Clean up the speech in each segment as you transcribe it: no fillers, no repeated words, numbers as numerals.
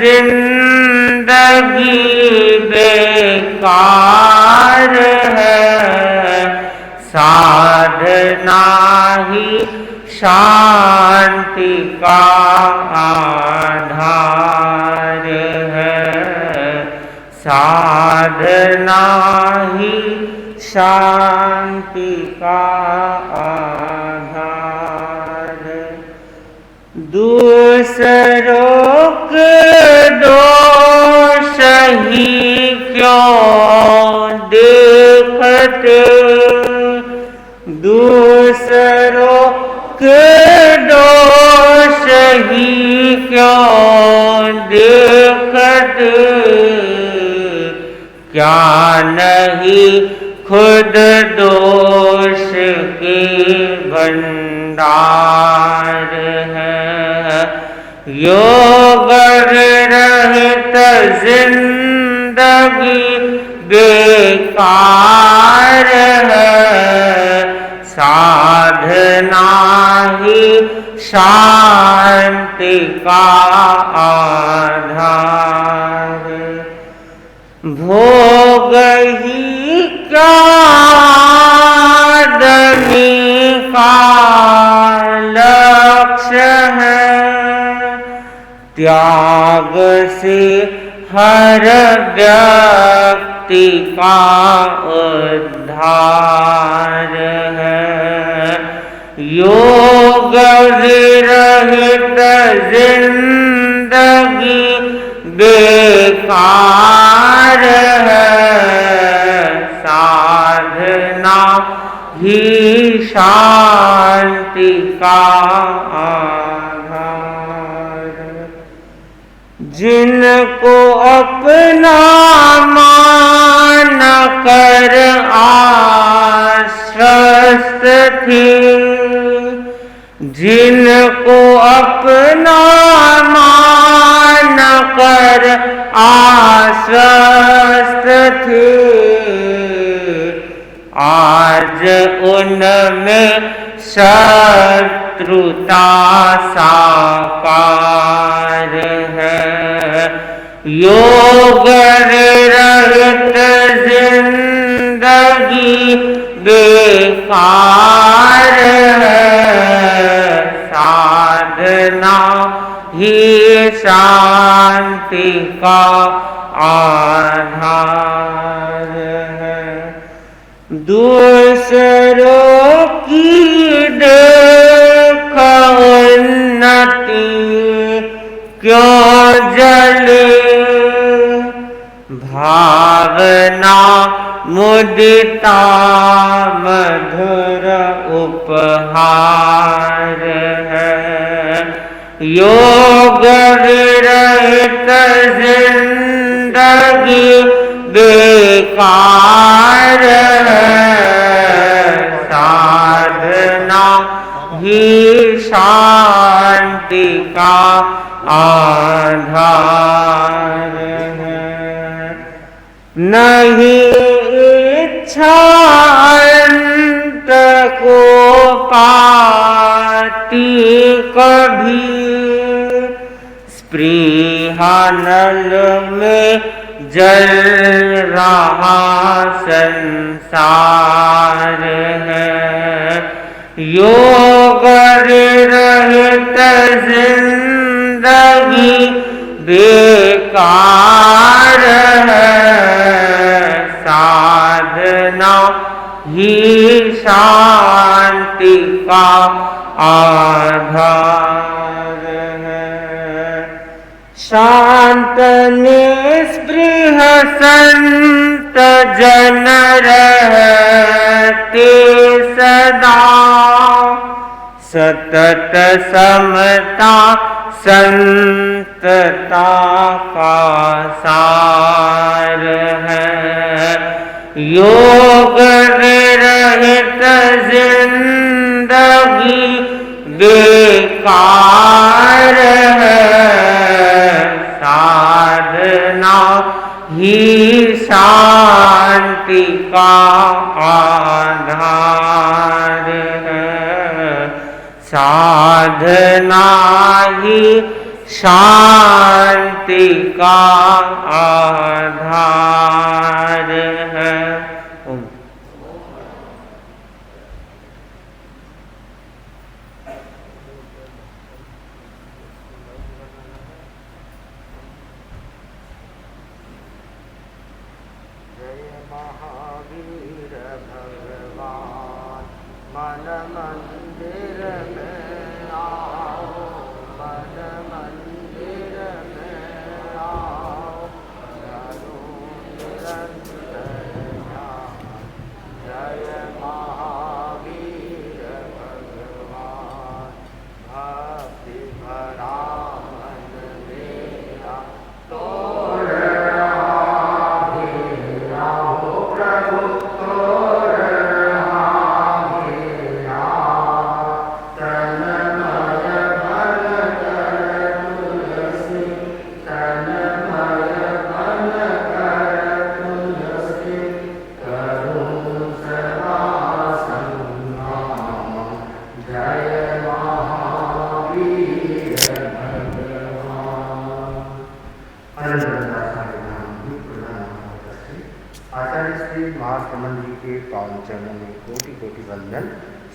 जिंदगी बेकार है, साधना ही शांति का आधार है, साधना ही शांति का आधार। दूसरों के दोष ही क्यों देखते, दूसरों के दोष ही क्यों देखते, क्या नहीं खुद दोष के भंडार है। योग रहित जिंदगी बेकार है, साधना ही शांति का आधार। भोग ही क्या आदमी का लक्ष्य है, त्याग से हर व्यक्ति का उद्धार है। योग विरहित जिंदगी बेकार है, साधना ही शांति का आधार। जिनको अपना मान कर आश्वस्त थे, जिनको अपना मान कर आश्वस्त थे, आज उनमें शत्रुता साकार है। योग रहित जिंदगी बेकार है, साधना ही शांति का आधार है। दूसरों की देख उन्नति क्यों जले, भावना मुदिता मधुर उपहार है। योग विरहित जिंदगी बेकार है, साधना ही शांति का आधार है। नहीं इच्छा अंत को पाती कभी, स्पृहा नल में जल रहा संसार है। योग रहित जिंदगी बेकार है, साधना ही शांति का आधार है। शांत निस्पृह संत जन रहते सदा, सतत समता संतता का सार है। योग विरहित जिंदगी बेकार है, साधना ही शांति का आधार है। साधना ही शांति का आधार है।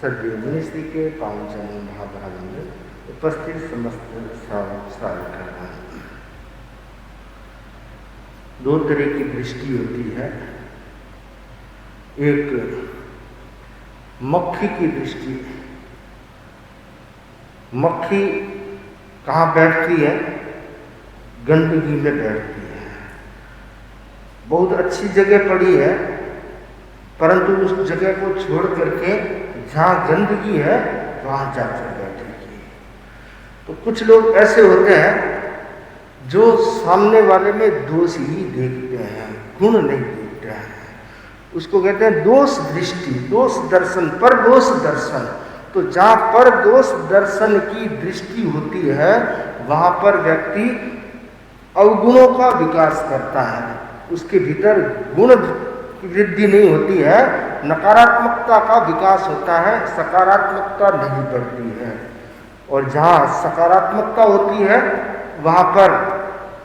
सद्गुरु श्री के पावन चरणों महाभारत में उपस्थित समस्त श्रावक। दो तरह की दृष्टि होती है। एक मक्खी की दृष्टि। मक्खी कहाँ बैठती है? गंदगी में बैठती है। बहुत अच्छी जगह पड़ी है, परंतु उस जगह को छोड़ करके जहाँ गंदगी है वहाँ जाकर बैठेगी। तो कुछ लोग ऐसे होते हैं जो सामने वाले में दोष ही देखते हैं, गुण नहीं देखते हैं। उसको कहते हैं दोष दृष्टि, दोष दर्शन, पर दोष दर्शन। तो जहाँ पर दोष दर्शन की दृष्टि होती है वहाँ पर व्यक्ति अवगुणों का विकास करता है। उसके भीतर गुण वृद्धि नहीं होती है, नकारात्मकता का विकास होता है, सकारात्मकता नहीं बढ़ती है। और जहाँ सकारात्मकता होती है वहाँ पर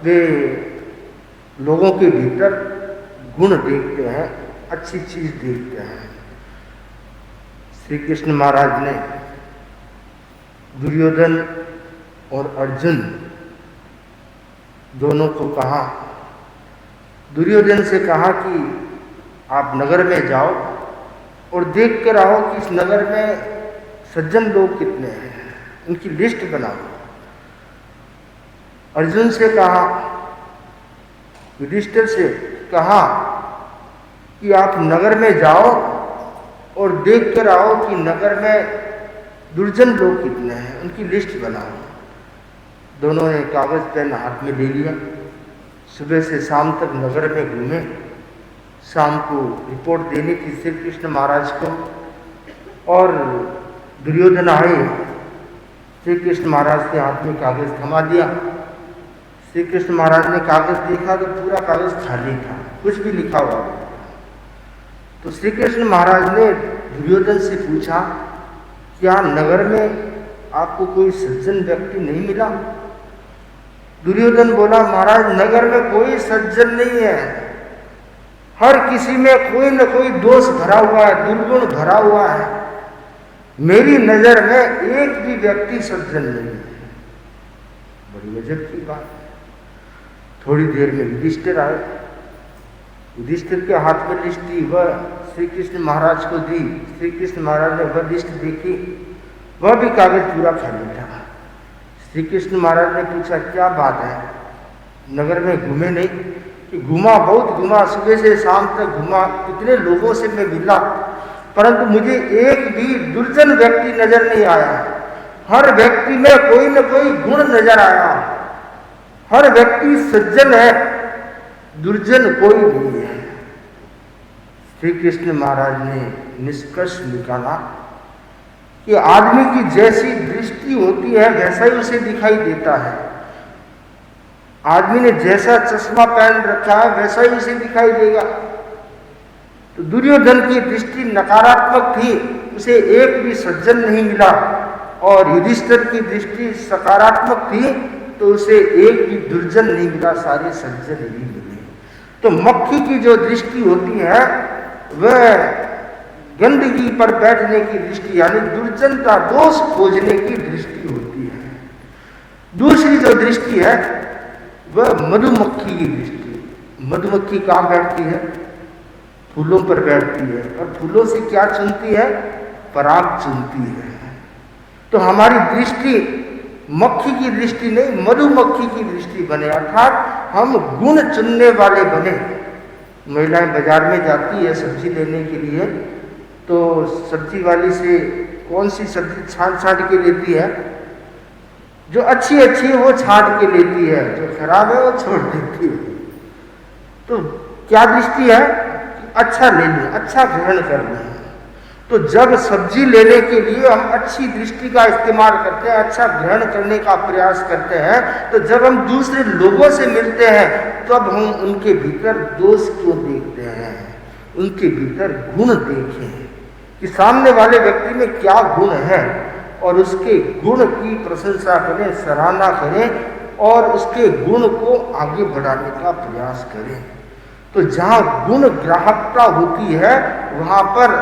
वे लोगों के भीतर गुण देखते हैं, अच्छी चीज देखते हैं। श्री कृष्ण महाराज ने दुर्योधन और अर्जुन दोनों को कहा, दुर्योधन से कहा कि आप नगर में जाओ और देख कर आओ कि इस नगर में सज्जन लोग कितने हैं, उनकी लिस्ट बनाओ। अर्जुन से कहा, युधिष्ठिर से कहा कि आप नगर में जाओ और देख कर आओ कि नगर में दुर्जन लोग कितने हैं, उनकी लिस्ट बनाओ। दोनों ने कागज पेन हाथ में ले लिया, सुबह से शाम तक नगर में घूमे। शाम को रिपोर्ट देनी थी श्री कृष्ण महाराज को, और दुर्योधन आए, श्री कृष्ण महाराज के हाथ में कागज थमा दिया। श्री कृष्ण महाराज ने कागज देखा तो पूरा कागज खाली था, कुछ भी लिखा हुआ नहीं। तो श्री कृष्ण महाराज ने दुर्योधन से पूछा, क्या नगर में आपको कोई सज्जन व्यक्ति नहीं मिला? दुर्योधन बोला, महाराज नगर में कोई सज्जन नहीं है, हर किसी में कोई न कोई दोष भरा हुआ है, दुर्गुण भरा हुआ है। मेरी नजर में एक भी व्यक्ति सज्जन नहीं है। बड़ी गजब की बात। थोड़ी देर में युधिष्ठिर आए, युधिष्ठिर के हाथ में लिस्ट थी, वह श्री कृष्ण महाराज को दी। श्री कृष्ण महाराज ने वह लिस्ट देखी, वह भी कागज पूरा खाली था। श्री कृष्ण महाराज ने पूछा, क्या बात है, नगर में घूमे नहीं? कि घुमा, बहुत घुमा, सुबह से शाम तक घुमा, कितने लोगों से मैं मिला, परंतु मुझे एक भी दुर्जन व्यक्ति नजर नहीं आया। हर व्यक्ति में कोई न कोई गुण नजर आया, हर व्यक्ति सज्जन है, दुर्जन कोई नहीं है। श्री कृष्ण महाराज ने निष्कर्ष निकाला कि आदमी की जैसी दृष्टि होती है वैसा ही उसे दिखाई देता है। आदमी ने जैसा चश्मा पहन रखा है वैसा ही उसे दिखाई देगा। तो दुर्योधन की दृष्टि नकारात्मक थी, उसे एक भी सज्जन नहीं मिला, और युधिष्ठिर की दृष्टि सकारात्मक थी, तो उसे एक भी दुर्जन नहीं मिला, सारे सज्जन ही मिले। तो मक्खी की जो दृष्टि होती है वह गंदगी पर बैठने की दृष्टि यानी दुर्जनता दोष खोजने की दृष्टि होती है। दूसरी जो दृष्टि है वह मधुमक्खी की दृष्टि। मधुमक्खी कहाँ बैठती है? फूलों पर बैठती है और फूलों से क्या चुनती है? पराग चुनती है। तो हमारी दृष्टि मक्खी की दृष्टि नहीं, मधुमक्खी की दृष्टि बने, अर्थात हम गुण चुनने वाले बने। महिलाएं बाजार में जाती है सब्जी लेने के लिए, तो सब्जी वाली से कौन सी सब्जी छांट के लेती है? जो अच्छी है वो छांट के लेती है, जो खराब है वो छोड़ देती है। तो क्या दृष्टि है? अच्छा ले लें, अच्छा ग्रहण कर लें। तो जब सब्जी लेने के लिए हम अच्छी दृष्टि का इस्तेमाल करते हैं, अच्छा ग्रहण करने का प्रयास करते हैं, तो जब हम दूसरे लोगों से मिलते हैं तब हम उनके भीतर दोष क्यों देखते हैं? उनके भीतर गुण देखें कि सामने वाले व्यक्ति में क्या गुण है और उसके गुण की प्रशंसा करें, सराहना करें और उसके गुण को आगे बढ़ाने का प्रयास करें। तो जहाँ गुण ग्राहकता होती है वहाँ पर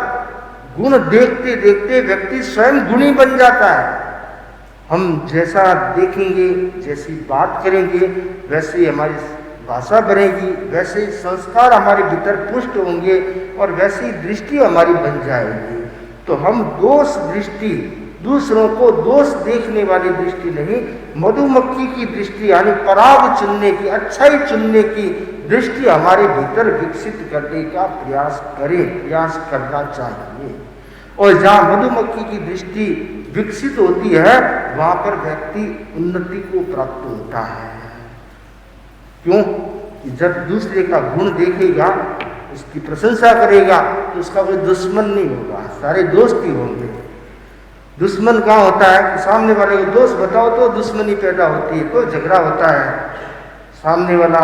गुण देखते देखते व्यक्ति स्वयं गुणी बन जाता है। हम जैसा देखेंगे, जैसी बात करेंगे, वैसे ही हमारी भाषा बनेगी, वैसे ही संस्कार हमारे भीतर पुष्ट होंगे और वैसी दृष्टि हमारी बन जाएगी। तो हम दोष दृष्टि, दूसरों को दोष देखने वाली दृष्टि नहीं, मधुमक्खी की दृष्टि यानी पराग चुनने की, अच्छाई चुनने की दृष्टि हमारे भीतर विकसित करने का प्रयास करना चाहिए। और जहाँ मधुमक्खी की दृष्टि विकसित होती है वहाँ पर व्यक्ति उन्नति को प्राप्त होता है। क्यों? जब दूसरे का गुण देखेगा, उसकी प्रशंसा करेगा, तो उसका कोई दुश्मन नहीं होगा, सारे दोस्त ही होंगे। दुश्मन कहाँ होता है कि सामने वाले को दोष बताओ तो दुश्मनी पैदा होती है, तो झगड़ा होता है। सामने वाला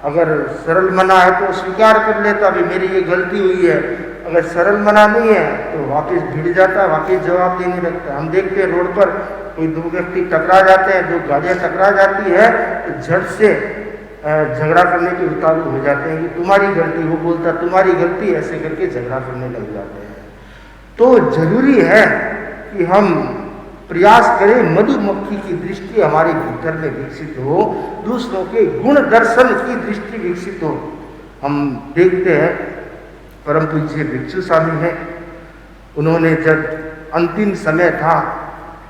अगर सरल मना है तो स्वीकार कर लेता भी मेरी ये गलती हुई है, अगर सरल मना नहीं है तो वापस भिड़ जाता है, वापस जवाब देने लगता है। हम देखते हैं रोड पर कोई दो व्यक्ति टकरा जाते हैं, दो गाड़ियाँ टकरा जाती है तो झट से झगड़ा करने के उतारू हो जाते हैं कि तुम्हारी गलती, वो बोलता तुम्हारी गलती, ऐसे करके झगड़ा करने लग जाते हैं। तो जरूरी है कि हम प्रयास करें मधुमक्खी की दृष्टि हमारे भीतर में विकसित हो, दूसरों के गुण दर्शन की दृष्टि विकसित हो। हम देखते हैं परम पूज्य भिक्षु स्वामी हैं, उन्होंने जब अंतिम समय था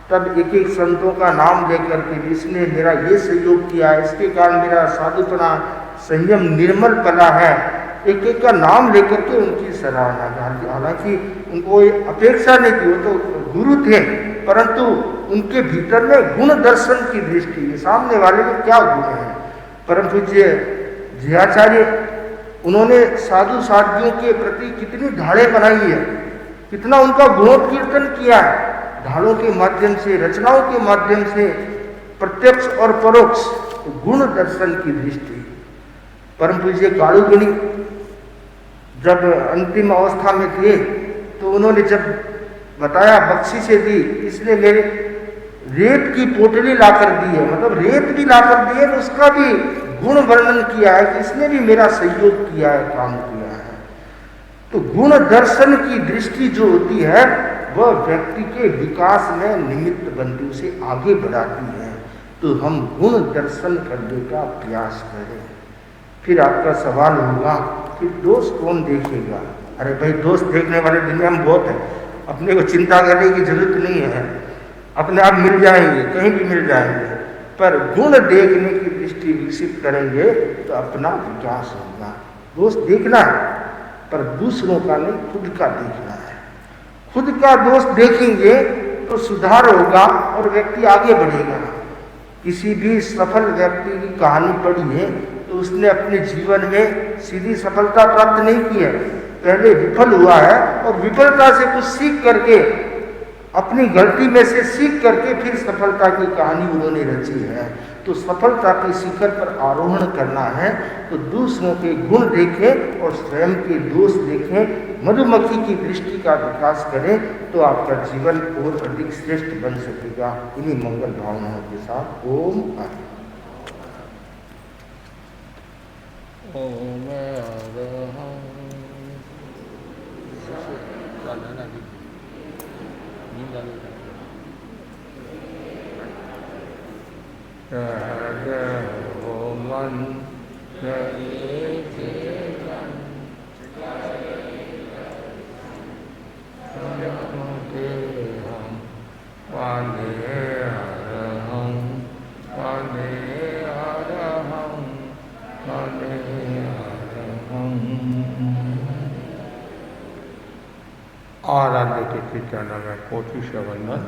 तब एक एक संतों का नाम लेकर के इसने मेरा ये सहयोग किया, इसके कारण मेरा साधुपना संयम निर्मल पला है, एक एक का नाम लेकर के उनकी सराहना की। हालांकि उनको अपेक्षा नहीं थी, वो तो गुरु थे, परंतु उनके भीतर में गुण दर्शन की दृष्टि, सामने वाले में क्या गुण है। परम पूज्य जयाचार्य उन्होंने साधु साधियों के प्रति कितनी ढालें बनाई है, कितना उनका गुणोत्कीर्तन किया है, ढालों के माध्यम से, रचनाओं के माध्यम से, प्रत्यक्ष और परोक्ष गुण दर्शन की दृष्टि। परम पूज्य कालूगुणी जब अंतिम अवस्था में थे तो उन्होंने जब बताया, बख्शिशें दी, इसने मेरे रेत की पोटली लाकर दी है, मतलब रेत भी लाकर दी है, तो उसका भी गुण वर्णन किया है कि इसने भी मेरा सहयोग किया है, काम किया है। तो गुण दर्शन की दृष्टि जो होती है वह व्यक्ति के विकास में निमित्त बनती, उसे आगे बढ़ाती है। तो हम गुण दर्शन करने का प्रयास करें। फिर आपका सवाल होगा कि दोष कौन देखेगा? अरे भाई, दोष देखने वाले दुनिया में बहुत है, अपने को चिंता करने की जरूरत नहीं है, अपने आप मिल जाएंगे, कहीं भी मिल जाएंगे। पर गुण देखने की दृष्टि विकसित करेंगे तो अपना विकास होगा। दोष देखना है पर दूसरों का नहीं, खुद का देखना है। खुद का दोष देखेंगे तो सुधार होगा और व्यक्ति आगे बढ़ेगा। किसी भी सफल व्यक्ति की कहानी पढ़िए तो उसने अपने जीवन में सीधी सफलता प्राप्त नहीं की है, पहले विफल हुआ है और विफलता से कुछ सीख करके, अपनी गलती में से सीख करके फिर सफलता की कहानी उन्होंने रची है। तो सफलता के शिखर पर आरोहण करना है तो दूसरों के गुण देखें और स्वयं के दोष देखें, मधुमक्खी की दृष्टि का विकास करें तो आपका जीवन और अधिक श्रेष्ठ बन सकेगा। इन्हीं मंगल भावनाओं के साथ ओम आनंद। ओम अरहं हो मन हम पाने अरहं पाने अरहं पाने अरहं। आराध्य के चित्ताना में कोटि वंदन।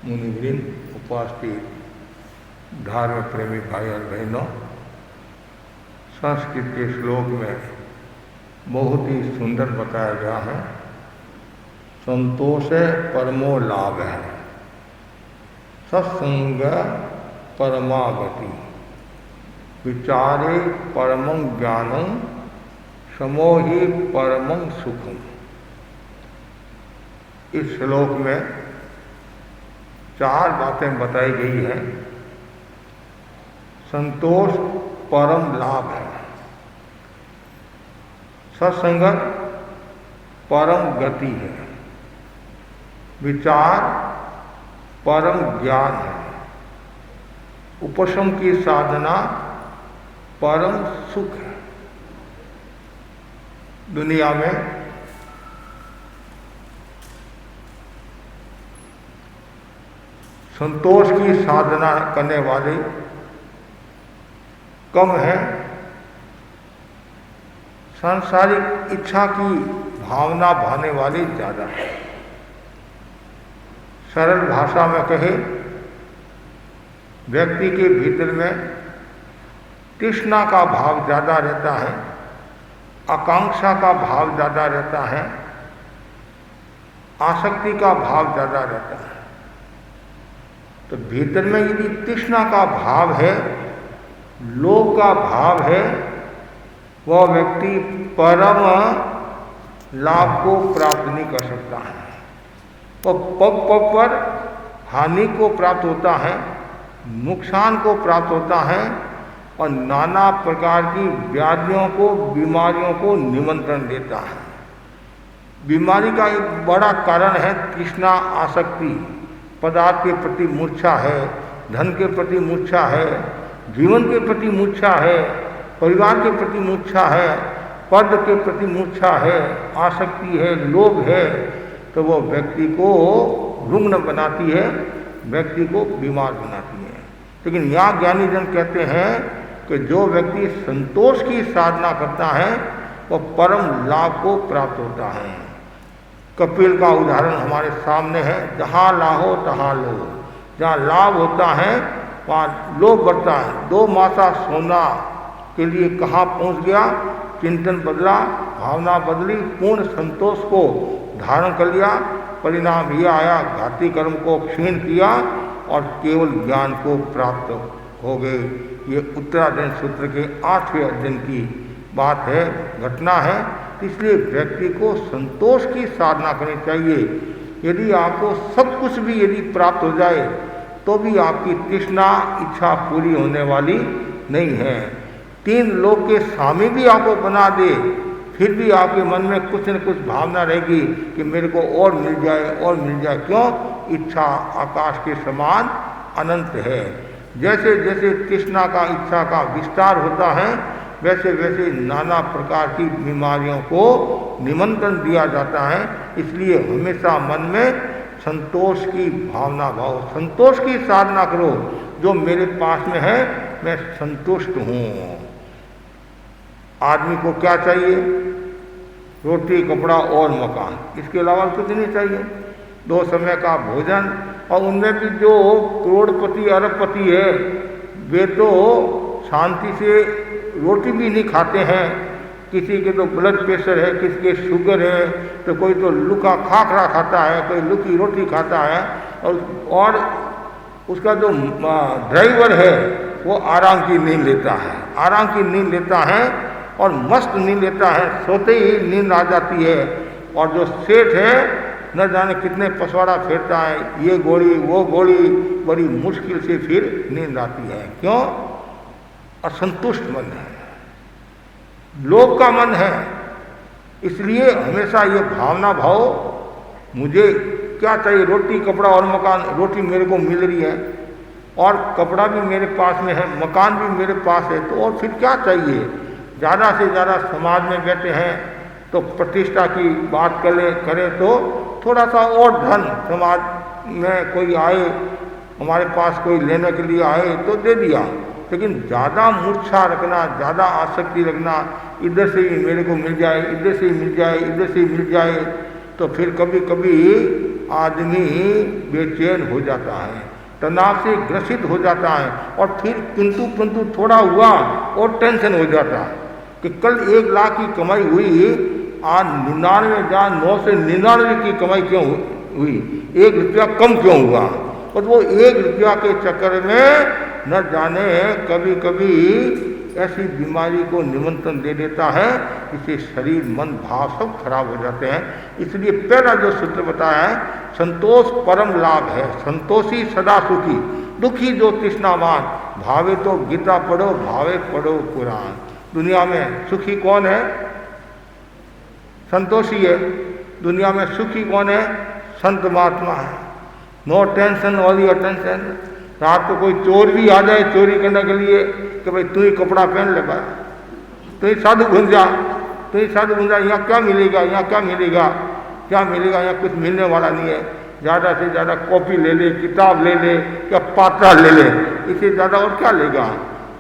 मुनिवृंद, उपस्थित धर्म प्रेमी भाई और बहनों, संस्कृत के श्लोक में बहुत ही सुंदर बताया गया है, संतोष परमो लाभ है, सत्संग परमागति, विचारे परमं ज्ञानं, समोहि परमं सुखम। इस श्लोक में 4 बातें बताई गई हैं। संतोष परम लाभ है, सत्संगत परम गति है, विचार परम ज्ञान है, उपशम की साधना परम सुख है। दुनिया में संतोष की साधना करने वाले कम है, सांसारिक इच्छा की भावना भाने वाले ज़्यादा है। सरल भाषा में कहे, व्यक्ति के भीतर में तृष्णा का भाव ज़्यादा रहता है, आकांक्षा का भाव ज़्यादा रहता है, आसक्ति का भाव ज़्यादा रहता है। तो भीतर में यदि तृष्णा का भाव है, लोभ का भाव है, वह व्यक्ति परम लाभ को प्राप्त नहीं कर सकता है। वह पग पग पर हानि को प्राप्त होता है, नुकसान को प्राप्त होता है और नाना प्रकार की व्याधियों को, बीमारियों को निमंत्रण देता है। बीमारी का एक बड़ा कारण है तृष्णा, आसक्ति। पदार्थ के प्रति मूर्छा है, धन के प्रति मूर्छा है, जीवन के प्रति मूर्छा है, परिवार के प्रति मूर्छा है, पद के प्रति मूर्छा है, आसक्ति है, लोभ है। तो वो व्यक्ति को रुग्ण बनाती है, व्यक्ति को बीमार बनाती है। लेकिन यहाँ ज्ञानी जन कहते हैं कि जो व्यक्ति संतोष की साधना करता है वह परम लाभ को प्राप्त होता है। कपिल का उदाहरण हमारे सामने है, जहाँ लाहो तहाँ लो। जहाँ लाभ होता है वहाँ लोभ बढ़ता है। 2 मासा सोना के लिए कहाँ पहुँच गया, चिंतन बदला, भावना बदली, पूर्ण संतोष को धारण कर लिया। परिणाम यह आया, घाती कर्म को क्षीण किया और केवल ज्ञान को प्राप्त हो गए। ये उत्तरायण सूत्र के 8वें अध्ययन की बात है, घटना है। इसलिए व्यक्ति को संतोष की साधना करनी चाहिए। यदि आपको सब कुछ भी यदि प्राप्त हो जाए तो भी आपकी तृष्णा, इच्छा पूरी होने वाली नहीं है। 3 लोक के स्वामी भी आपको बना दे, फिर भी आपके मन में कुछ न कुछ भावना रहेगी कि मेरे को और मिल जाए, और मिल जाए। क्यों? इच्छा आकाश के समान अनंत है। जैसे जैसे तृष्णा का, इच्छा का विस्तार होता है, वैसे वैसे नाना प्रकार की बीमारियों को निमंत्रण दिया जाता है। इसलिए हमेशा मन में संतोष की भावना भाव, संतोष की साधना करो। जो मेरे पास में है मैं संतुष्ट हूँ। आदमी को क्या चाहिए? रोटी, कपड़ा और मकान, इसके अलावा कुछ नहीं चाहिए। 2 समय का भोजन, और उनमें भी जो करोड़पति अरबपति है वे तो शांति से रोटी भी नहीं खाते हैं। किसी के तो ब्लड प्रेशर है, किसी के शुगर है, तो कोई तो लुका खाखरा खाता है, कोई लुकी रोटी खाता है। और उसका जो ड्राइवर है वो आराम की नींद लेता है, आराम की नींद लेता है और मस्त नींद लेता है, सोते ही नींद आ जाती है। और जो सेठ है न जाने कितने पसवाड़ा फेरता है, ये गोली वो गोली, बड़ी मुश्किल से फिर नींद आती है। क्यों? असंतुष्ट मन है। लोभ का मन है। इसलिए हमेशा ये भावना भाव, मुझे क्या चाहिए, रोटी कपड़ा और मकान। रोटी मेरे को मिल रही है और कपड़ा भी मेरे पास में है, मकान भी मेरे पास है, तो और फिर क्या चाहिए। ज़्यादा से ज़्यादा समाज में बैठे हैं तो प्रतिष्ठा की बात करें तो थोड़ा सा और धन, समाज में कोई आए, हमारे पास कोई लेने के लिए आए तो दे दिया। लेकिन ज़्यादा मूर्छा रखना, ज़्यादा आसक्ति रखना, इधर से ही मेरे को मिल जाए, इधर से ही मिल जाए, इधर से ही मिल जाए, तो फिर कभी कभी आदमी बेचैन हो जाता है, तनाव से ग्रसित हो जाता है, और फिर किंतु थोड़ा हुआ और टेंशन हो जाता है कि कल 1 लाख की कमाई हुई, आज 99 जहाँ 9 से 99 की कमाई क्यों हुई, 1 रुपया कम क्यों हुआ। और वो 1 रुपया के चक्कर में न जाने कभी कभी ऐसी बीमारी को निमंत्रण दे देता है, इससे शरीर मन भाव सब खराब हो जाते हैं। इसलिए पहला जो सूत्र बताया है, संतोष परम लाभ है, संतोषी सदा सुखी, दुखी जो तृष्णावान, भावे तो गीता पढ़ो, भावे पढ़ो कुरान। दुनिया में सुखी कौन है? संतोषी है। दुनिया में सुखी कौन है? संत महात्मा है। No tension only attention. रात को कोई चोर भी आ जाए चोरी करने के लिए कि भाई तू ही कपड़ा पहन ले, तू ही साधु बन जा, तू ही साधु बन जा, यहाँ क्या मिलेगा, यहाँ क्या मिलेगा, क्या मिलेगा, यहाँ कुछ मिलने वाला नहीं है। ज़्यादा से ज़्यादा कॉपी ले ले, किताब ले ले, या पात्रा ले ले, इससे ज़्यादा और क्या लेगा।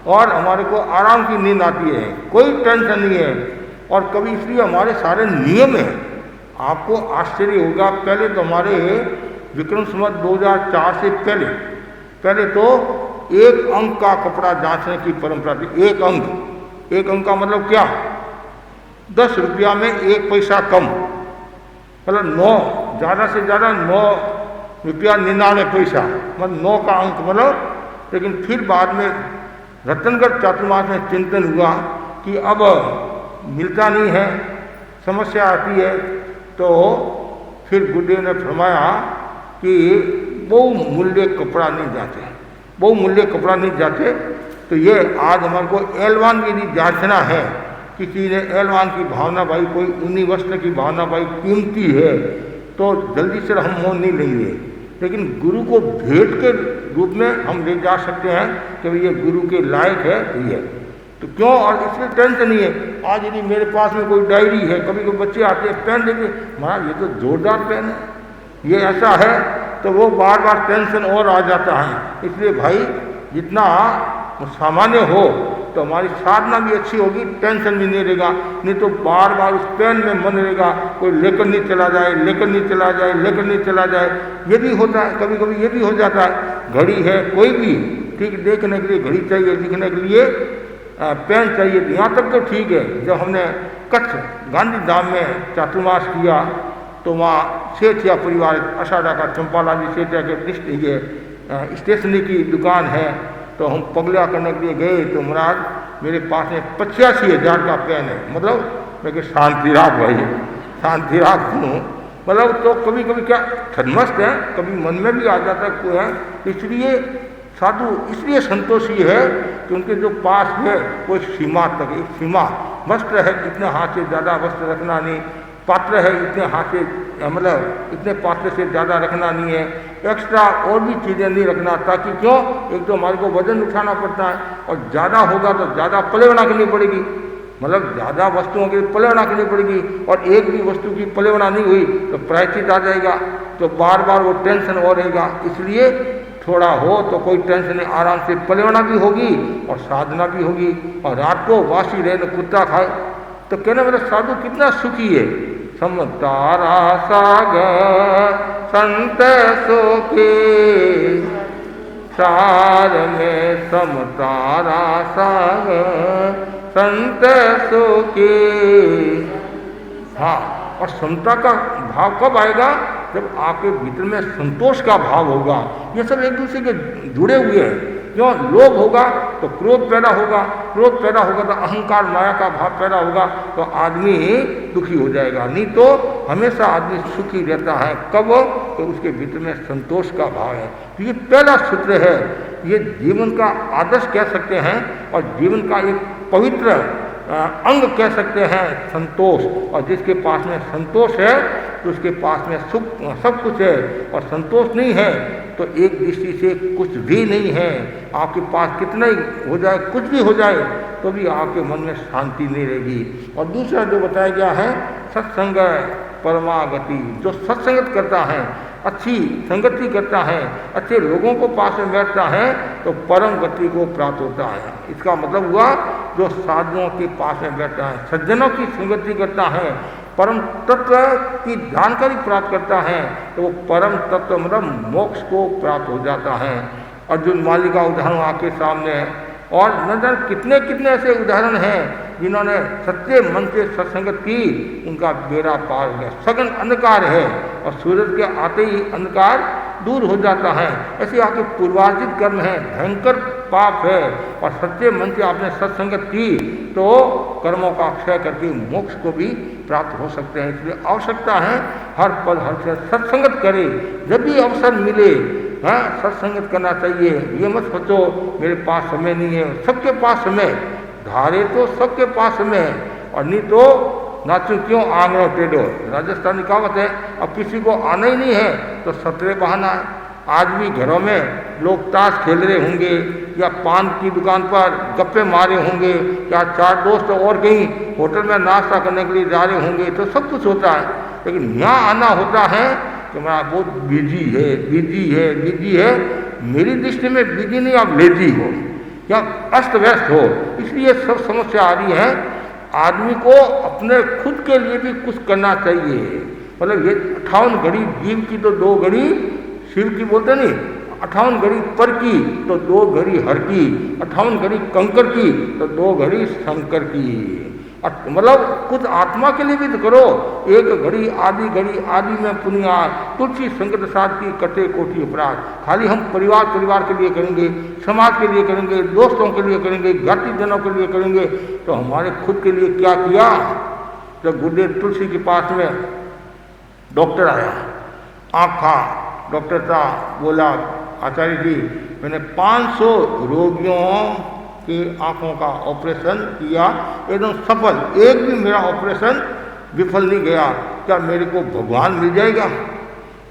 और हमारे को आराम की नींद आती है, कोई टेंशन नहीं है। और कभी इसलिए हमारे सारे नियम हैं। आपको आश्चर्य होगा, पहले तो हमारे विक्रम संवत 2004 से पहले तो 1 अंक का कपड़ा जांचने की परंपरा थी। 1 अंक का मतलब क्या? 10 रुपया में 1 पैसा कम, मतलब 9, ज़्यादा से ज़्यादा 9 रुपया 99 पैसा, मतलब 9 का अंक मतलब। लेकिन फिर बाद में रतनगढ़ चातुर्मास में चिंतन हुआ कि अब मिलता नहीं है, समस्या आती है, तो फिर गुरुदेव ने फरमाया कि बहुमूल्य कपड़ा नहीं जाते, बहुमूल्य कपड़ा नहीं जाते। तो ये आज हमारे को एलवान यदि जांचना है, किसी ने एलवान की भावना भाई, कोई ऊनी वस्त्र की भावना भाई कीमती है, तो जल्दी से हम मोह नहीं लेंगे। लेकिन गुरु को भेंट के रूप में हम ले जा सकते हैं कि भाई ये गुरु के लायक है, ये तो क्यों। और इसमें टेंशन नहीं है। आज यदि मेरे पास में कोई डायरी है, कभी कोई बच्चे आते हैं पेन लेके, महाराज ये तो जोरदार पेन है, ये ऐसा है, तो वो बार बार टेंशन और आ जाता है। इसलिए भाई जितना सामान्य हो तो हमारी साधना भी अच्छी होगी, टेंशन भी नहीं रहेगा। नहीं तो बार बार उस पेन में मन रहेगा, कोई लेकर नहीं चला जाए, लेकर नहीं चला जाए, लेकर नहीं चला जाए। ये भी होता है, कभी कभी ये भी हो जाता है। घड़ी है, कोई भी ठीक देखने के लिए घड़ी चाहिए, लिखने के लिए पेन चाहिए, यहाँ तक तो ठीक है। जब हमने कच्छ गांधी धाम में चातुर्मास किया तो वहाँ सेठिया परिवार, अषाढ़ा का चंपाला जी सेठिया के ये स्टेशनरी की दुकान है, तो हम पगला करने के लिए गए। तो महाराज मेरे पास में 85,000 का पेन है, मतलब मैं कि शांति राख भाई, शांति राख हूँ, मतलब। तो कभी कभी क्या छदमस्त है, कभी मन में भी आ जाता है कोई है। इसलिए साधु इसलिए संतोषी है कि उनके जो पास है वो सीमा तक, एक सीमा। वस्त्र है, इतने हाथ से ज़्यादा वस्त्र रखना नहीं, पात्र है इतने हाथ से, मतलब इतने पात्र से ज़्यादा रखना नहीं है, एक्स्ट्रा और भी चीज़ें नहीं रखना, ताकि क्यों, एक तो हमारे को वजन उठाना पड़ता है, और ज़्यादा होगा तो ज़्यादा पलेवना करनी पड़ेगी, मतलब ज़्यादा वस्तुओं की पलेवना करनी पड़ेगी। और एक भी वस्तु की पलेवना नहीं हुई तो प्रायश्चित आ जाएगा, तो बार बार वो टेंशन और रहेगा। इसलिए थोड़ा हो तो कोई टेंशन नहीं, आराम से पलेवना भी होगी और साधना भी होगी। और रात को वासी रहे तो कुत्ता खाए, तो कहना मेरा साधु कितना सुखी है। समतारा सागर संत सुखी, सार में समतारा सागर संत सुखी। हाँ, और समता का भाव कब आएगा? जब आपके भीतर में संतोष का भाव होगा। ये सब एक दूसरे के जुड़े हुए हैं। क्यों? लोभ होगा तो क्रोध पैदा होगा, क्रोध पैदा होगा तो अहंकार माया का भाव पैदा होगा, तो आदमी दुखी हो जाएगा। नहीं तो हमेशा आदमी सुखी रहता है। कब? तो उसके भीतर में संतोष का भाव है। तो ये पहला सूत्र है, ये जीवन का आदर्श कह सकते हैं, और जीवन का एक पवित्र अंग कह सकते हैं संतोष, और जिसके पास में संतोष है तो उसके पास में सुख सब कुछ है, और संतोष नहीं है तो एक दृष्टि से कुछ भी नहीं है। आपके पास कितना ही हो जाए, कुछ भी हो जाए, तो भी आपके मन में शांति नहीं रहेगी। और दूसरा जो बताया गया है सत्संग परमागति, जो सत्संगत करता है, अच्छी संगति करता है, अच्छे लोगों को पास में बैठता है तो परम गति को प्राप्त होता है। इसका मतलब हुआ जो साधुओं के पास में बैठता है, सज्जनों की संगति करता है, परम तत्व की जानकारी प्राप्त करता है, तो वो परम तत्व मतलब मोक्ष को प्राप्त हो जाता है। अर्जुन माली का उदाहरण आपके सामने है, और न जाने कितने कितने ऐसे उदाहरण हैं जिन्होंने सच्चे मन से सत्संगत की, उनका बेड़ा पार हो गया। सघन अंधकार है और सूरज के आते ही अंधकार दूर हो जाता है। ऐसे आपके पूर्वार्जित कर्म है, भयंकर पाप है, और सच्चे मन से आपने सत्संगत की तो कर्मों का क्षय करके मोक्ष को भी प्राप्त हो सकते हैं। इसलिए आवश्यकता है हर पल हर क्षण सत्संगत करे, जब भी अवसर मिले सत्संगत करना चाहिए। ये मत सोचो मेरे पास समय नहीं है, सबके पास समय धारे तो सबके पास समय है, और नहीं तो नाचू क्यों आंगड़ों टेढ़ो, राजस्थानी कहावत है। अब किसी को आना ही नहीं है तो सतरे बहाना है। आज भी घरों में लोग ताश खेल रहे होंगे, या पान की दुकान पर गप्पे मारे होंगे, या चार दोस्त और कहीं होटल में नाश्ता करने के लिए जा रहे होंगे, तो सब कुछ होता है। लेकिन यहाँ आना होता है कि मैं बहुत बिजी है, बिजी है, बिजी है। मेरी दृष्टि में बिजी नहीं, आप लेजी हो या अस्त व्यस्त हो, इसलिए सब समस्या आ रही है। आदमी को अपने खुद के लिए भी कुछ करना चाहिए। मतलब ये 58 घड़ी जीव की तो 2 घड़ी शिव की, बोलते नहीं, 58 घड़ी पर की तो 2 घड़ी हर की, 58 घड़ी कंकर की तो 2 घड़ी शंकर की। मतलब कुछ आत्मा के लिए भी तो करो। एक घड़ी आधी में पुनिया, तुलसी संगत साध की कटे कोटि अपराध। खाली हम परिवार के लिए करेंगे, समाज के लिए करेंगे, दोस्तों के लिए करेंगे, ज्ञाति जनों के लिए करेंगे, तो हमारे खुद के लिए क्या किया। जब गुरुदेव तुलसी के पास में डॉक्टर आया, आँख था, डॉक्टर था, बोला आचार्य जी मैंने 500 रोगियों की आंखों का ऑपरेशन किया, एकदम सफल, एक भी मेरा ऑपरेशन विफल नहीं गया, क्या मेरे को भगवान मिल जाएगा,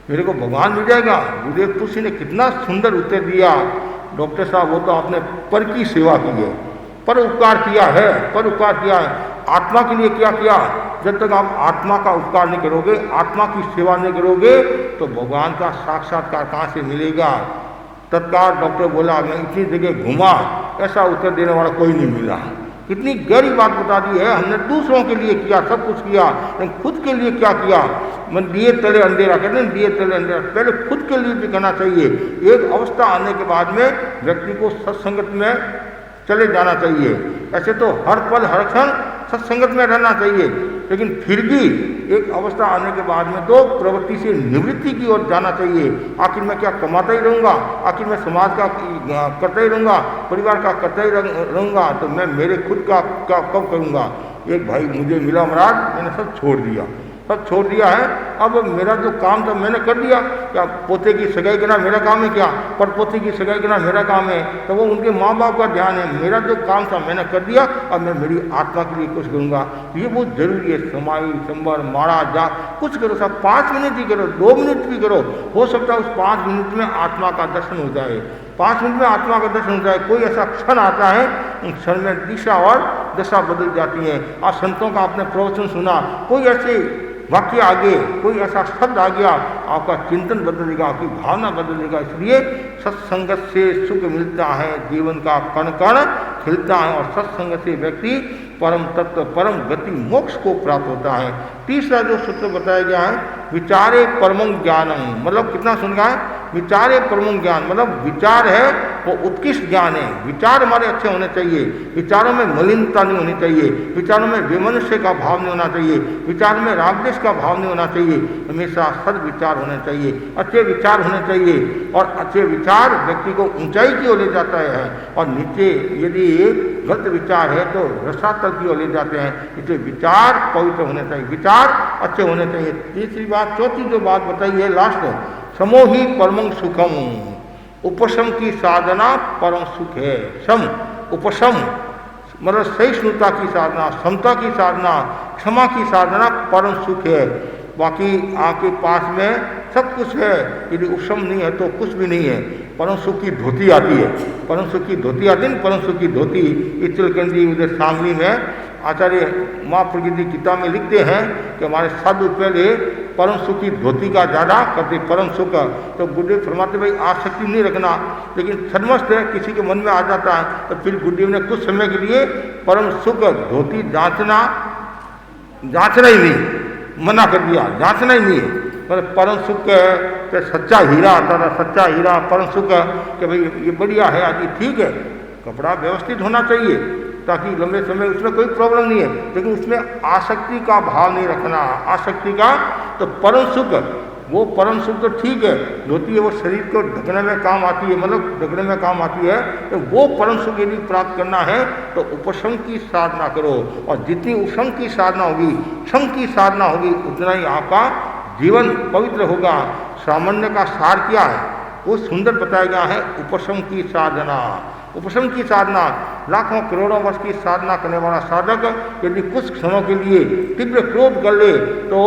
मेरे को भगवान मिल जाएगा। गुरुदेव तुलसी ने कितना सुंदर उत्तर दिया, डॉक्टर साहब वो तो आपने पर की सेवा की है, पर उपकार किया है, पर उपकार किया है। आत्मा के लिए क्या किया। जब तक आप आत्मा का उपकार नहीं करोगे, आत्मा की सेवा नहीं करोगे, तो भगवान का साक्षात्कार कहाँ से मिलेगा। तत्काल डॉक्टर बोला मैं इतनी जगह घूमा, ऐसा उत्तर देने वाला कोई नहीं मिला। कितनी गहरी बात बता दी है। हमने दूसरों के लिए किया, सब कुछ किया, लेकिन खुद के लिए क्या किया। मन दिए तले अंधेरा, कहते हैं दिए तले अंधेरा, पहले खुद के लिए भी करना चाहिए। एक अवस्था आने के बाद में व्यक्ति को सत्संगत में चले जाना चाहिए। ऐसे तो हर पल हर क्षण सत्संगत में रहना चाहिए, लेकिन फिर भी एक अवस्था आने के बाद में तो प्रवृत्ति से निवृत्ति की ओर जाना चाहिए। आखिर मैं क्या कमाता ही रहूँगा, आखिर मैं समाज का करता ही रहूँगा, परिवार का करता ही रहूँगा, तो मैं मेरे खुद का कब करूँगा। एक भाई मुझे मिला, महाराज मैंने सब छोड़ दिया, सब छोड़ दिया है, अब मेरा जो काम था मैंने कर दिया। क्या पोते की सगाई करना मेरा काम है, क्या परपोते की सगाई करना मेरा काम है, तो वो उनके माँ बाप का ध्यान है। मेरा जो काम था मैंने कर दिया, अब मैं मेरी आत्मा के लिए कुछ करूँगा। ये बहुत जरूरी है। समाई संबर माड़ा जा कुछ करो, सब 5 मिनट ही करो, 2 मिनट भी करो, हो सकता है उस 5 मिनट में आत्मा का दर्शन हो जाए, 5 मिनट में आत्मा का दर्शन हो जाए। कोई ऐसा क्षण आता है, उन क्षण में दिशा और दशा बदल जाती है। आज संतों का आपने प्रवचन सुना, कोई ऐसे वाक्य आगे, कोई ऐसा शब्द आ गया, आपका चिंतन बदलेगा, आपकी भावना बदलेगा। इसलिए सत्संगत से सुख मिलता है, जीवन का कण कण खिलता है, और सत्संग से व्यक्ति परम तत्व परम गति मोक्ष को प्राप्त होता है। तीसरा जो सूत्र बताया गया है, विचारे परमं ज्ञानम, मतलब कितना सुन गया है। विचारे परमं ज्ञान मतलब विचार है वो उत्कृष्ट ज्ञान है। विचार हमारे अच्छे होने चाहिए, विचारों में मलिनता नहीं होनी चाहिए, विचारों में विमनुष्य का भाव नहीं होना चाहिए, विचारों में रागद्वेष का भाव नहीं होना चाहिए। हमेशा सद्विचार होने चाहिए, अच्छे विचार होने चाहिए, और अच्छे विचार व्यक्ति को ऊंचाई की ओर ले जाता है, और नीचे यदि गलत विचार है तो रसातल की ओर ले जाते हैं। इसलिए विचार पवित्र होने चाहिए, विचार अच्छे होने चाहिए। तीसरी बात, चौथी जो बात बताई है लास्ट, समोही परमं सुखम, उपशम की साधना परम सुख है। सम उपशम, मतलब सहिष्णुता की साधना, समता की साधना, क्षमा की साधना परम सुख है। बाकी आपके पास में सब कुछ है, यदि उपशम नहीं है तो कुछ भी नहीं है। परम सुख की धोती आती है, परम सुख की धोती आती है, परम सुख की धोती। इचलकंदी उधर सांगली में आचार्य माँ प्रकृति किताब में लिखते हैं कि हमारे साधु पहले परम सुख की धोती का ज़्यादा करते, परम सुख। तो गुरुदेव फरमाते भाई आसक्ति नहीं रखना, लेकिन सन्मस्त है किसी के मन में आ जाता है तो फिर गुरुदेव ने कुछ समय के लिए परम सुख धोती जांचना ही नहीं, मना कर दिया, जांचना ही नहीं। मतलब परम सुख तो सच्चा हीरा आता था, सच्चा हीरा परम सुख कि भाई ये बढ़िया है, आज ठीक है, कपड़ा व्यवस्थित होना चाहिए ताकि लंबे समय उसमें कोई प्रॉब्लम नहीं है, लेकिन उसमें आसक्ति का भाव नहीं रखना, आसक्ति का। तो परम सुख, वो परम सुख तो ठीक है, धोती है वो शरीर को ढकने में काम आती है, मतलब ढकने में काम आती है। तो वो परम सुख यदि प्राप्त करना है तो उपशम की साधना करो, और जितनी उपशम की साधना होगी, क्षम की साधना होगी, उतना ही आपका जीवन पवित्र होगा। सामान्य का सार क्या है वो सुंदर बताया गया है, उपशम की साधना। उपशम की साधना, लाखों करोड़ों वर्ष की साधना करने वाला साधक यदि कुछ क्षणों के लिए तीव्र क्रोध कर ले तो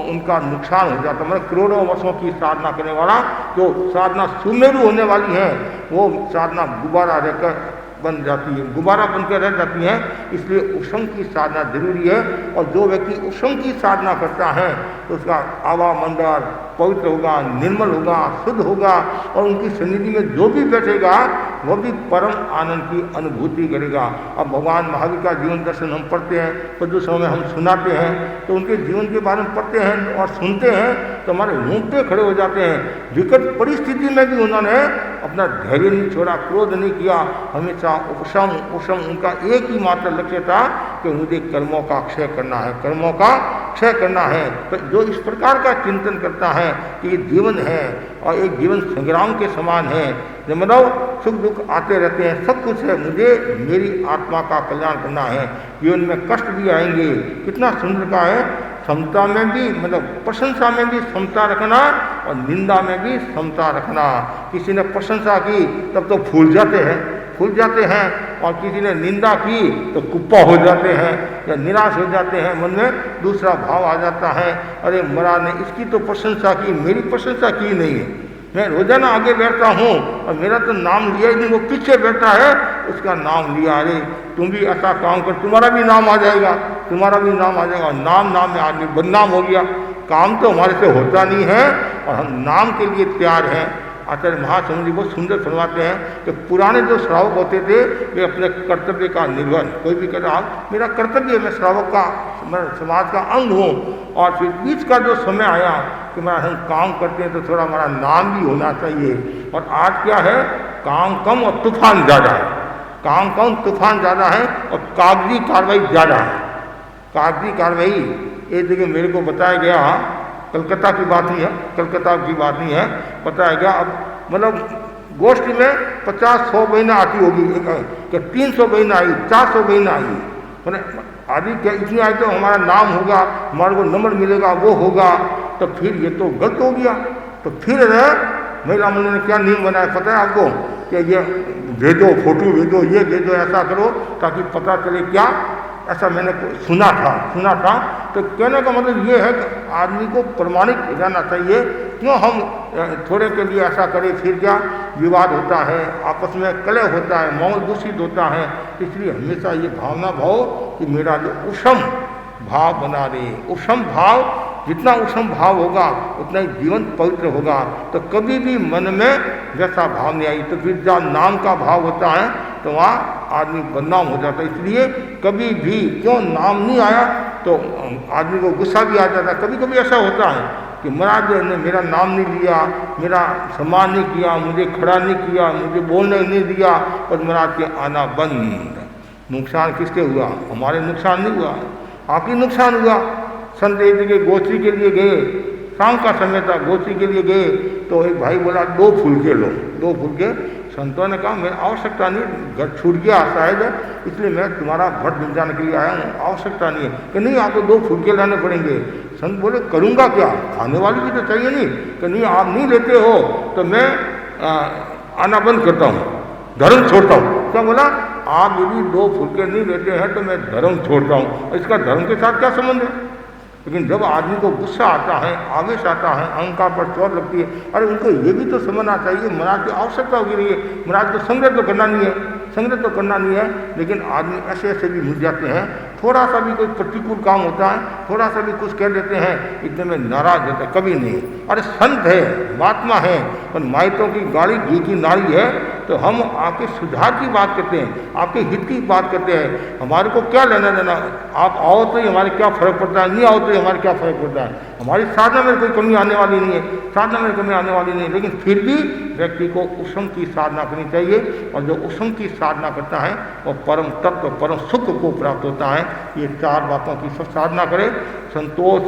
उनका नुकसान हो जाता है। मतलब करोड़ों वर्षों की साधना करने वाला, जो साधना सुमेरु होने वाली है, वो साधना गुब्बारा रहकर बन जाती है, गुब्बारा बनकर रह जाती है। इसलिए उपशम की साधना जरूरी है। और जो व्यक्ति उपशम की साधना करता है तो उसका आवामंडल पवित्र होगा, निर्मल होगा, शुद्ध होगा, और उनकी सन्निधि में जो भी बैठेगा वह भी परम आनंद की अनुभूति करेगा। अब भगवान महावीर का जीवन दर्शन हम पढ़ते हैं, पद्म समय हम सुनाते हैं, तो उनके जीवन के बारे में पढ़ते हैं और सुनते हैं तो हमारे रोंगटे खड़े हो जाते हैं। विकट परिस्थिति में भी उन्होंने अपना धैर्य नहीं छोड़ा, क्रोध नहीं किया, हमेशा उपशम उपशम। उनका एक ही मात्र लक्ष्य था कि मुझे कर्मों का क्षय करना है, कर्मों का क्षय करना है। तो जो इस प्रकार का चिंतन करता है कि ये जीवन है और एक जीवन संग्राम के समान है, मतलब सुख दुख आते रहते हैं, सब कुछ है, मुझे मेरी आत्मा का कल्याण करना है। जीवन में कष्ट भी आएंगे, कितना सुंदर का है, समता में भी, मतलब प्रशंसा में भी समता रखना और निंदा में भी समता रखना। किसी ने प्रशंसा की तब तो फूल जाते हैं, और किसी ने निंदा की तो कुप्पा हो जाते हैं या निराश हो जाते हैं, मन में दूसरा भाव आ जाता है, अरे महाराज ने इसकी तो प्रशंसा की, मेरी प्रशंसा की नहीं है। मैं रोजाना आगे बैठता हूँ और मेरा तो नाम लिया ही नहीं, वो पीछे बैठा है उसका नाम लिया, अरे तुम भी ऐसा काम कर, तुम्हारा भी नाम आ जाएगा, तुम्हारा भी नाम आ जाएगा। नाम में आदमी बदनाम हो गया। काम तो हमारे से होता नहीं है और हम नाम के लिए तैयार हैं। आचार्य महासमुद्र जी बहुत सुंदर फरमाते हैं कि पुराने जो श्रावक होते थे वे अपने कर्तव्य का निर्वहन, कोई भी कहता मेरा कर्तव्य, मैं श्रावक का, मैं समाज का अंग हूँ, और फिर बीच का जो समय आया कि मैं हम काम करते हैं तो थोड़ा हमारा नाम भी होना चाहिए। और आज क्या है, काम कम और तूफान ज़्यादा है, काम कम तूफान ज़्यादा है और कागजी कार्रवाई ज़्यादा है। कागजी कार्रवाई एक जगह मेरे को बताया गया, कलकत्ता की बात नहीं है, कलकत्ता की बात नहीं है, बताया गया, अब मतलब गोष्ठी में 50-100 बहना आती होगी, कि 300 बहना आई, 400 बहना आई, मतलब आदि क्या इतनी आई तो हमारा नाम होगा, हमारे को नंबर मिलेगा, वो होगा, तो फिर ये तो गलत हो गया। तो फिर महिला मंडल ने क्या नियम बनाया पता है आपको, कि ये भेजो, फोटो भेजो, ये भेजो, ऐसा करो ताकि पता चले क्या, ऐसा मैंने सुना था। तो कहने का मतलब ये है कि आदमी को प्रमाणित रहना चाहिए। क्यों हम थोड़े के लिए ऐसा करें, फिर क्या विवाद होता है, आपस में कलह होता है, माहौल दूषित होता है। इसलिए हमेशा ये भावना भाव कि मेरा जो उपशम भाव बना रहे, उपशम भाव, जितना उपशम भाव होगा उतना ही जीवन पवित्र होगा। तो कभी भी मन में वैसा भाव नहीं आई, तो फिर जहाँ नाम का भाव होता है तो वहाँ आदमी बदनाम हो जाता है। इसलिए कभी भी क्यों नाम नहीं आया तो आदमी को गुस्सा भी आ जाता है। कभी कभी ऐसा होता है कि महाराज ने मेरा नाम नहीं लिया, मेरा सम्मान नहीं किया, मुझे खड़ा नहीं किया, मुझे बोलने नहीं दिया, और महाराज के आना बंद। नुकसान किसके हुआ? हमारे नुकसान नहीं हुआ, आपकी नुकसान हुआ। संत एक जगह गोत्री के लिए गए, शाम का समय था, गोत्री के लिए गए, तो एक भाई बोला 2 फूल के लो, 2 फूल के। संतों ने कहा मेरी आवश्यकता नहीं, घर छूट गया शायद, इसलिए मैं तुम्हारा भट मिल जाने के लिए आया हूँ, आवश्यकता नहीं है। कि नहीं आपको 2 फूल के लाने पड़ेंगे। संत बोले करूँगा क्या, खाने वाली भी तो चाहिए नहीं। कि नहीं आप नहीं लेते हो तो मैं आना बंद करता हूँ, धर्म छोड़ता हूँ। क्या बोला? आप यदि 2 फुलके नहीं लेते हैं तो मैं धर्म छोड़ता हूँ। इसका धर्म के साथ क्या संबंध है? लेकिन जब आदमी को गुस्सा आता है, आवेश आता है, अहंकार पर चोट लगती है, अरे उनको ये भी तो समझना चाहिए महाराज की आवश्यकता होगी रही है, महाराज को संग्रह तो करना नहीं है, संग्रह तो करना नहीं है। लेकिन आदमी ऐसे ऐसे भी मुझ जाते हैं, थोड़ा सा भी कोई प्रतिकूल काम होता है, थोड़ा सा भी कुछ कह देते हैं, इतने में नाराज होते, कभी नहीं। अरे संत है, महात्मा है, और माइतों की गाड़ी घी की नाड़ी है, तो हम आपके सुधार की बात करते हैं, आपके हित की बात करते हैं। हमारे को क्या लेना देना, आप आओ तो ही हमारे क्या फर्क पड़ता है, नहीं आओ तो ही हमारे क्या फर्क पड़ता है। हमारी साधना में कोई कमी आने वाली नहीं है, साधना में कमी आने वाली नहीं है। लेकिन फिर भी व्यक्ति को उपशम की साधना करनी चाहिए, और जो उपशम की साधना करता है वो परम तत्व, परम सुख को प्राप्त होता है। ये 4 बातों की सब साधना करे। संतोष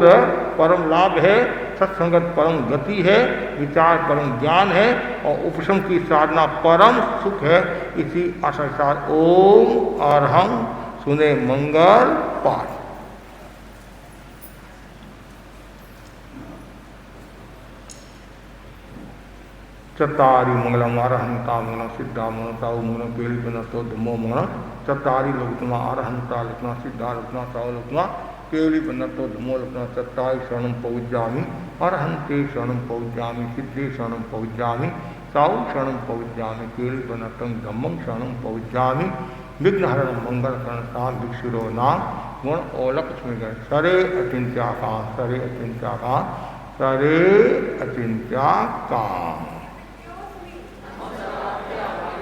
परम लाभ है, सत्संगत परम गति है, विचार परम ज्ञान है, और उपशम की साधना परम सुख है। इसी आशा के साथ ओम अरहं सुने मंगल पाठ। चत्तारि मंगलम अरहंता मंगलम सिद्धा मंगलम साहु मंगलम पेली बनतो धम्मो मंगलम। चत्तारि लोकतमा अरहंता लोकना सिद्धा लोकना साहु लोकना केवली बनतो धम्मो लोकना। चत्तारि शरणं पविज्जामि अरहंते शरणं पविज्जामि सिद्धे शरणं पविज्जामि साहु शरणं पविज्जामि केवली बनतं धम्मं शरणं पविज्जामि। विघ्नहरणं मंगलकरणं भिक्षुरो नाम गुण ओलक स्मृगण सरे अचिंत्या काम सरे अचिंत्या काम सरे अचिंत्या काम।